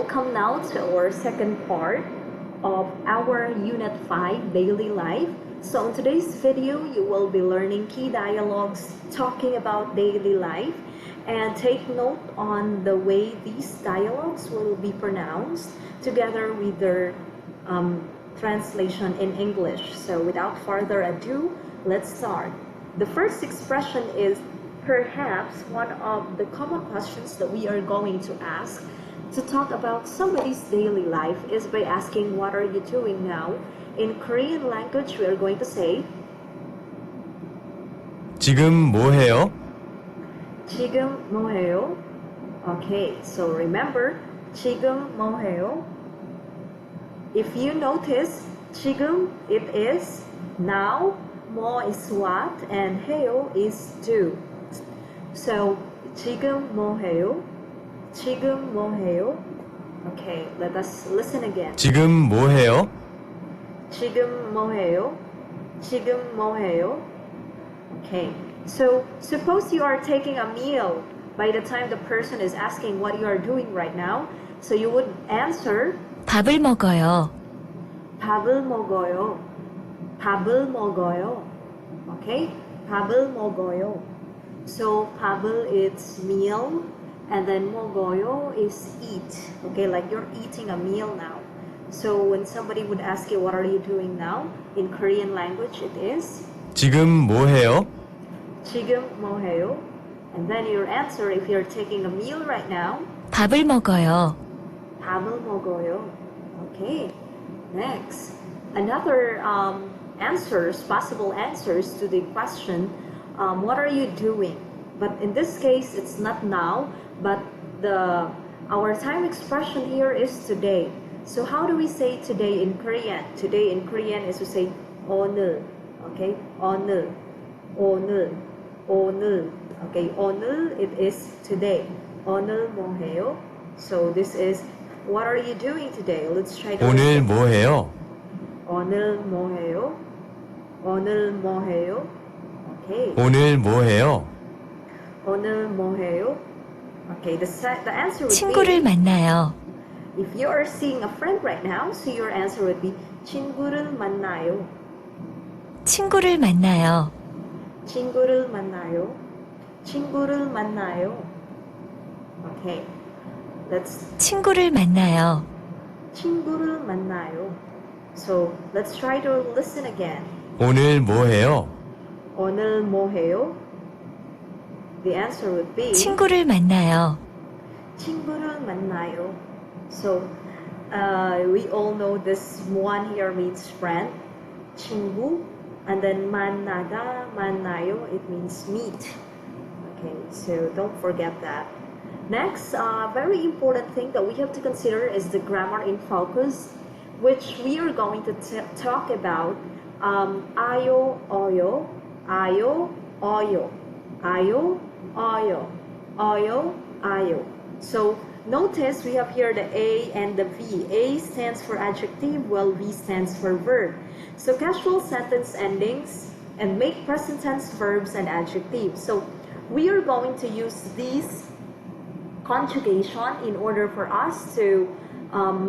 Welcome now to our second part of our Unit 5 Daily Life. So in today's video, you will be learning key dialogues talking about daily life, and take note on the way these dialogues will be pronounced together with their translation in English. So without further ado, let's start. The first expression is perhaps one of the common questions that we are going to ask to talk about somebody's daily life is by asking, what are you doing now? In Korean language, we are going to say 지금 뭐 해요? 지금 뭐 해요? Okay, so remember, 지금 뭐 해요? If you notice, 지금 it is now, 뭐 is what, and 해요 is do. So 지금 뭐 해요? 지금 뭐 해요? Okay, let us listen again. 지금 뭐 해요? 지금 뭐 해요? 지금 뭐 해요? Okay, so suppose you are taking a meal by the time the person is asking what you are doing right now. So you would answer 밥을 먹어요. 밥을 먹어요. 밥을 먹어요. Okay, 밥을 먹어요. So 밥을 is meal, and then 먹어요 is eat. Okay, like you're eating a meal now. So when somebody would ask you, what are you doing now? In Korean language, it is 지금 뭐 해요? 지금 뭐 해요? And then your answer, if you're taking a meal right now, 밥을 먹어요. 밥을 먹어요. Okay, next. Another answers, possible answers to the question, what are you doing? But in this case, it's not now, but our time expression here is today. So how do we say today in Korean? Today in Korean is to say 오늘. Okay, 오늘, 오늘, 오늘. Okay, 오늘 it is today. 오늘 뭐 해요? So this is, what are you doing today? Let's try to 오늘 뭐 해요? 오늘 뭐 해요? 오늘 뭐 해요? Okay. 오늘 뭐 해요? 오늘 뭐 해요? Okay, the answer would 친구를 be, 만나요. if you are seeing a friend right now, so your answer would be 친구를 만나요. 친구를 만나요. 친구를 만나요. 친구를 만나요. Okay, let's 친구를 만나요. 친구를 만나요. So let's try to listen again. 오늘 뭐 해요? 오늘 뭐 해요? The answer would be 친구를 만나요. 친구를 만나요. So we all know this one here means friend, 친구, and then 만나다, 만나요, it means meet. Okay, so don't forget that. Next, very important thing that we have to consider is the grammar in focus, which we are going to talk about. 아요, 어요, 아요, 어요, 아요, 어요, 어요, 아요. So notice we have here the A and the V. A stands for adjective, while V stands for verb. So casual sentence endings and make present tense verbs and adjectives. So we are going to use these conjugation in order for us to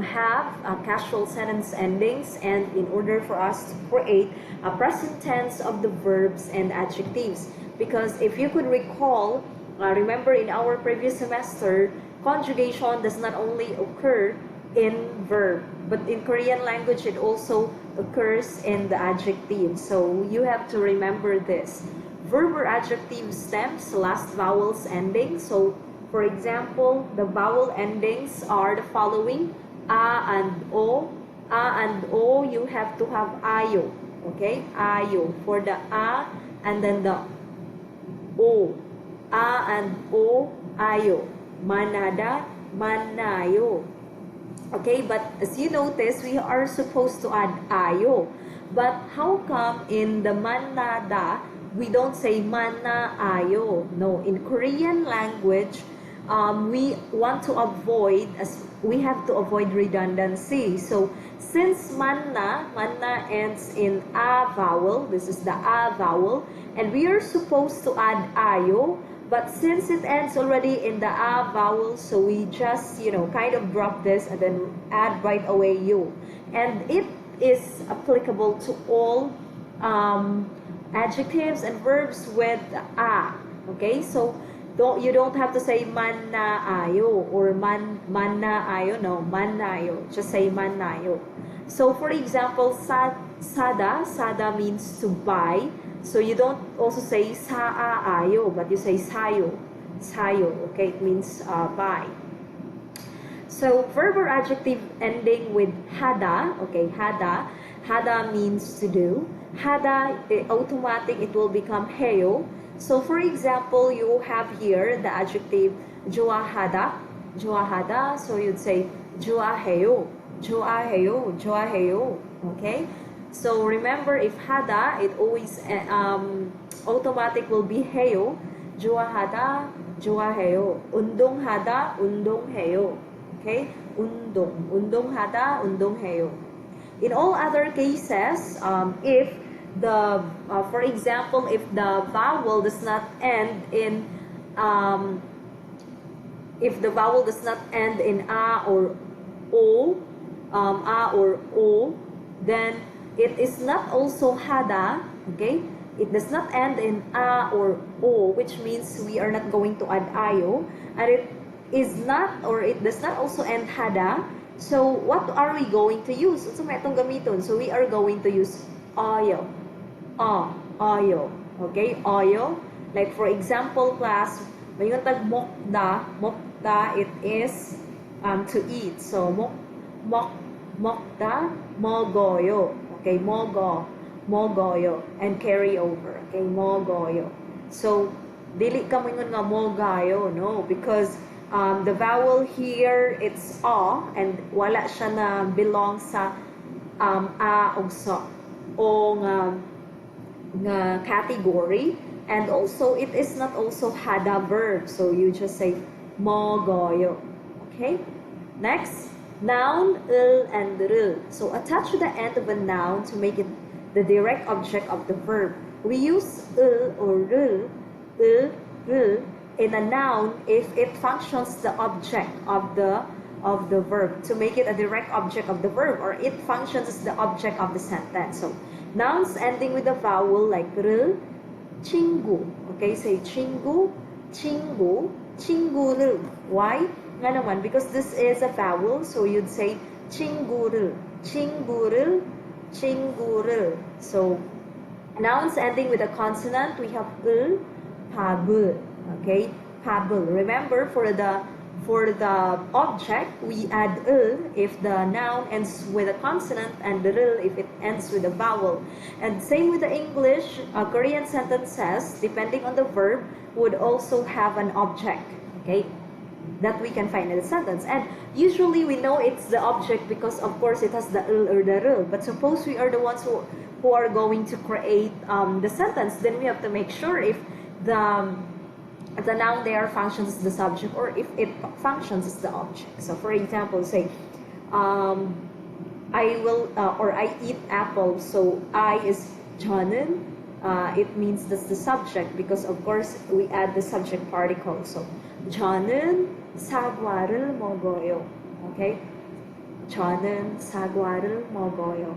have casual sentence endings, and in order for us to create a present tense of the verbs and adjectives. Because if you could recall, remember in our previous semester, conjugation does not only occur in verb, but in Korean language it also occurs in the adjective. So you have to remember this. Verb or adjective stems, last vowels ending. So for example, the vowel endings are the following: a and o. A and o, you have to have ayo. Okay, ayo for the a, and then the o. A and o, ayo. Manada, manayo. Okay, but as you notice, we are supposed to add ayo. But how come in the manada, we don't say manaayo? No, in Korean language, we want to avoid, we have to avoid redundancy. So since manna ends in a vowel, this is the a vowel, and we are supposed to add ayo, But since it ends already in the a vowel, so we just, kind of drop this and then add right away you. And it is applicable to all adjectives and verbs with a. Okay, so you don't have to say man na ayo or man na ayo. No, man na ayo. Just say man na ayo. So for example, sada means to buy. So you don't also say saa ayo, but you say sayo. Okay, it means buy. So verb or adjective ending with hada. Okay, hada means to do. Hada, automatic, it will become heyo. So for example, you have here the adjective joahada. So you'd say joaheyo. Okay. So remember, if hada, it always automatic will be heyo. Joahada, joaheyo. Undong hada, undong heyo. Okay, undong hada, undong heyo. In all other cases, if the for example, if the vowel does not end in a or o, then it is not also hada. Okay, it does not end in a or o, which means we are not going to add ayo, and it is not, or it does not also end hada. So what are we going to use? So we are going to use ayo. Ayo. Okay, ayo. Like for example, class, mayroon tag mokda, it is to eat. So mokda, mogoyo. Okay, mogoyo, and carry over. Okay, mogoyo. So dili ka moingon nga mogayo, no, because the vowel here, it's a, and wala siya na belong sa a o sa o nga category, and also it is not also hada verb, so you just say mogoyo. Okay, next, noun, and ril. So attach to the end of a noun to make it the direct object of the verb. We use or ril in a noun if it functions the object of the verb, to make it a direct object of the verb, or it functions as the object of the sentence. So nouns ending with a vowel like ril, chingu. Okay, say chingu, chinguril. Why? Nga naman, because this is a vowel, so you'd say chinguril. So nouns ending with a consonant, we have pabul. Okay, pabul. Remember, for the object, we add if the noun ends with a consonant, and ril if it ends with a vowel. And same with the English, Korean sentences, depending on the verb, would also have an object. Okay, that we can find in the sentence. And usually we know it's the object because, of course, it has the or the ril. But suppose we are the ones who are going to create the sentence, then we have to make sure if the noun there functions as the subject, or if it functions as the object. So for example, say I will or I eat apple. So I is 저는. It means that's the subject, because of course we add the subject particle. So 저는 사과를 먹어요. Okay, 저는 사과를 먹어요.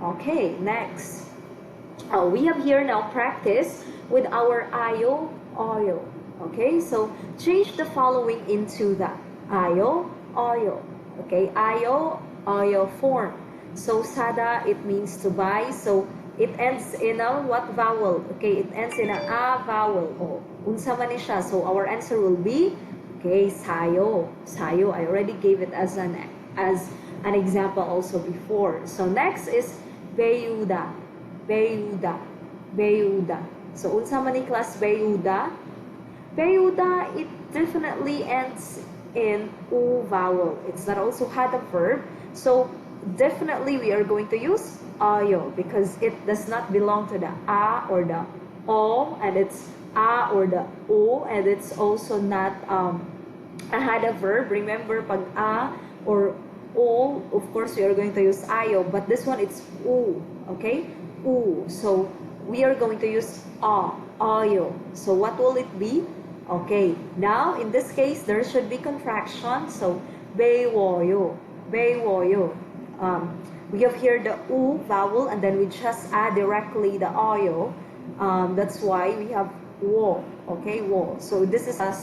Okay, next, we have here now practice with our ayo, oyo. Okay, so change the following into the ayo, oyo. Okay, ayo, oyo form. So sada, it means to buy. So it ends in a what vowel? Okay, it ends in a vowel. Oh, unsa man ni siya? So our answer will be, okay, sayo. Sayo. I already gave it as an example also before. So next is beyuda. Beyuda. Beyuda. So unsa man ni class beyuda? Beyuda, it definitely ends in u vowel. It's not also had a verb. So definitely we are going to use ayo, because it does not belong to the a or the o, and it's a or the o, and it's also not had a verb. Remember, pag a or o, of course we are going to use ayo, but this one it's u. Okay, u. So we are going to use ayo. So what will it be? Okay, now in this case, there should be contraction. So, 배워요, 배워요. We have here the U vowel, and then we just add directly the 어요. That's why we have wo, okay, wo. So this is a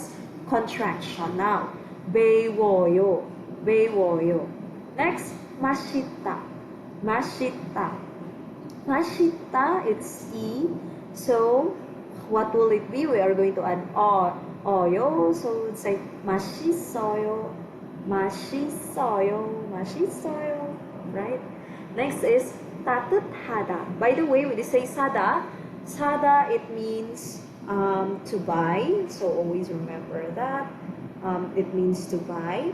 contraction now. 배워요, 배워요. Next, 맛있다, 맛있다. 맛있다, it's E. So, what will it be? We are going to add 어요. So, we'd say 맛있어요, 맛있어요, 맛있어요. Right? Next is 따뜻하다. By the way, when you say 사다, 사다, it means to buy. So, always remember that. It means to buy.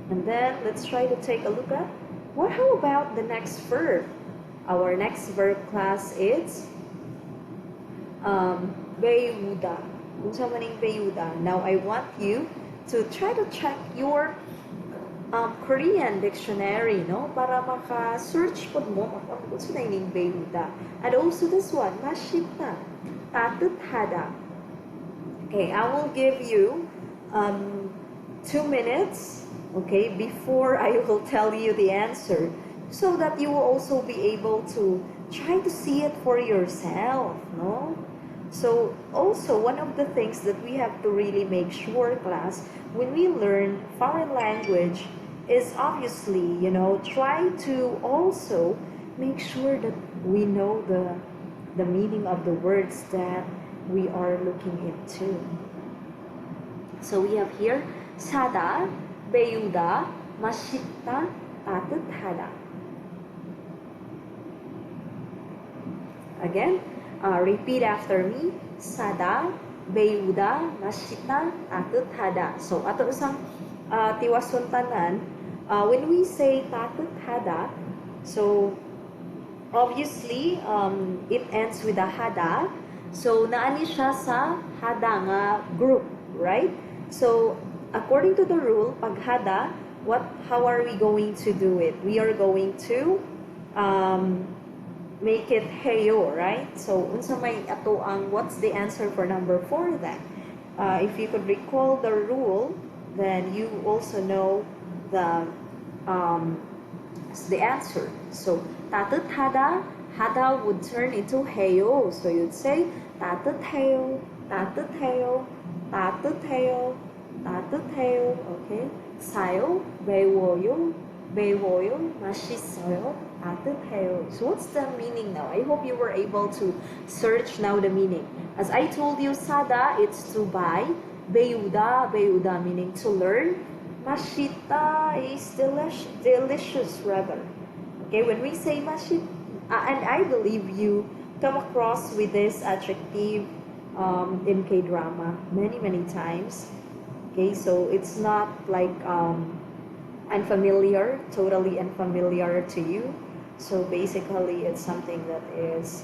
And then, let's try to take a look at how about the next verb? Our next verb class is 배우다. Unsa maning 배우다. Now I want you to try to check your Korean dictionary, no? Para maka-search po mo kung unsa na ining 배우다. And also this one, 맛있다, 따뜻하다. Okay, I will give you 2 minutes, okay, before I will tell you the answer, so that you will also be able to try to see it for yourself, no? So also one of the things that we have to really make sure, class, when we learn foreign language is obviously, try to also make sure that we know the meaning of the words that we are looking into. So we have here 사다, 배우다, 맛있다, 따뜻하다. Again, repeat after me. 사다, 배우다, 맛있다, 따뜻하다. So, ato isang tiwason tanan, when we say 따뜻하다, so, obviously, it ends with a hada. So, naani siya sa hada nga group, right? So, according to the rule, pag hada, how are we going to do it? We are going to make it heyo, right? So, unsa may ato ang what's the answer for number 4 then? If you could recall the rule, then you also know the answer. So, 따뜻하다, hada would turn into heyo. So, you'd say 따뜻해요, 따뜻해요, 따뜻해요, 따뜻해요. Okay? 사요, 배워요, 배워요, 맛있어요, 따뜻해요. So what's the meaning now? I hope you were able to search now the meaning. As I told you, 사다, it's to buy. 배우다, 배우다 meaning to learn. 맛있다 is delicious rather. Okay, when we say 맛있, and I believe you come across with this adjective in K-drama many times. Okay, so it's not like unfamiliar, totally unfamiliar to you. So basically, it's something that is,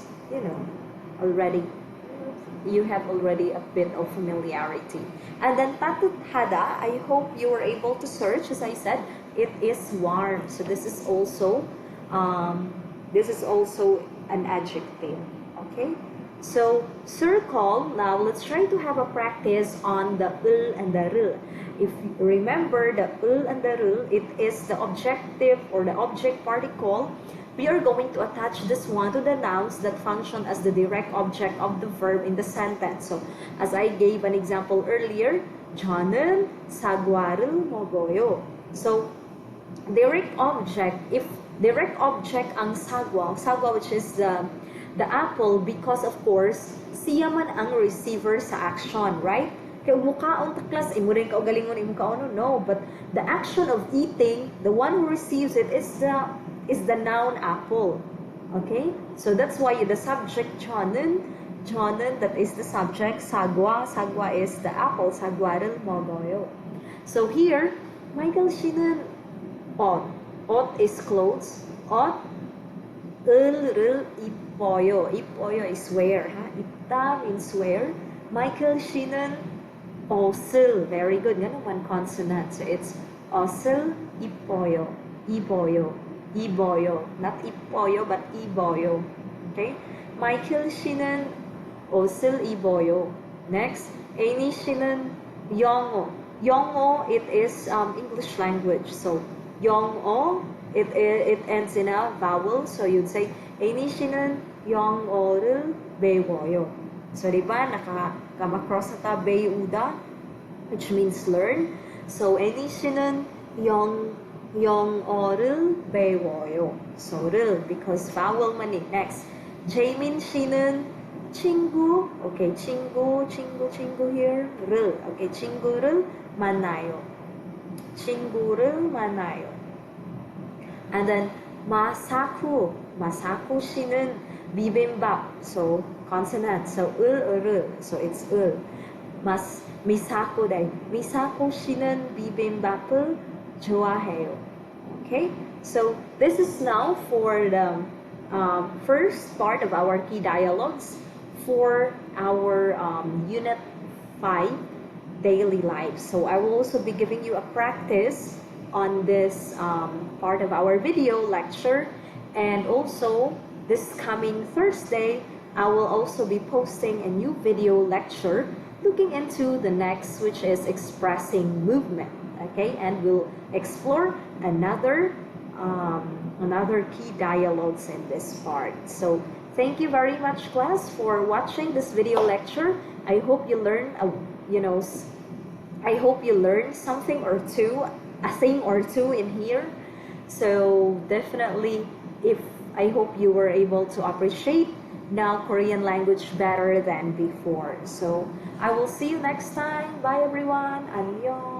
already, you have already a bit of familiarity. And then 따뜻하다, I hope you were able to search. As I said, it is warm. So this is also an adjective. Okay. So circle. Now let's try to have a practice on the and the r. If you remember the and the r, it is the objective or the object particle. We are going to attach this one to the nouns that function as the direct object of the verb in the sentence. So, as I gave an example earlier, 저는 사과를 먹어요. So, direct object, if direct object ang sagwa which is the apple, because of course, siya man ang receiver sa action, right? Kaya umukaon ta class, imo rin kaugalingon, imo kaon, no. But the action of eating, the one who receives it is the noun apple. Okay? So that's why the subject 저는, that is the subject. sagwa is the apple. 사과를 먹어요. So here, Michael 씨는 옷 is clothes. 을 입어요. 입어요 is wear. 입다 means wear. Michael 씨는 옷을. Very good. Ganun, one consonant. So it's 옷을 입어요. 입어요. Not 입어요, but 입어요. Okay? Michael 씨는 옷을 입어요. Next, Amy 씨는 영어. 영어, it is English language. So 영어, it ends in a vowel. So you'd say Amy 씨는 영어를 배워요. So diba nakaka-cross na ta 배우다, which means learn. So Amy 씨는 영어를 배워요. So 를, because vowel man it. Next, Jamin 씨는 친구. Okay, 친구 here. 를. Okay, 친구를 만나요. 친구를 만나요. And then Masako 씨는 bibimbap. So consonant. So 을. So it's 을. Misako day. Misako 씨는 bibimbap을 좋아해요. Okay, so this is now for the first part of our key dialogues for our Unit 5 daily life. So I will also be giving you a practice on this part of our video lecture, and also this coming Thursday I will also be posting a new video lecture looking into the next, which is expressing movement. Okay, and we'll explore another key dialogues in this part. So thank you very much, class, for watching this video lecture. I hope you learn I hope you learned something or two, a thing or two in here. So definitely, I hope you were able to appreciate now Korean language better than before. So I will see you next time. Bye everyone. Annyeong.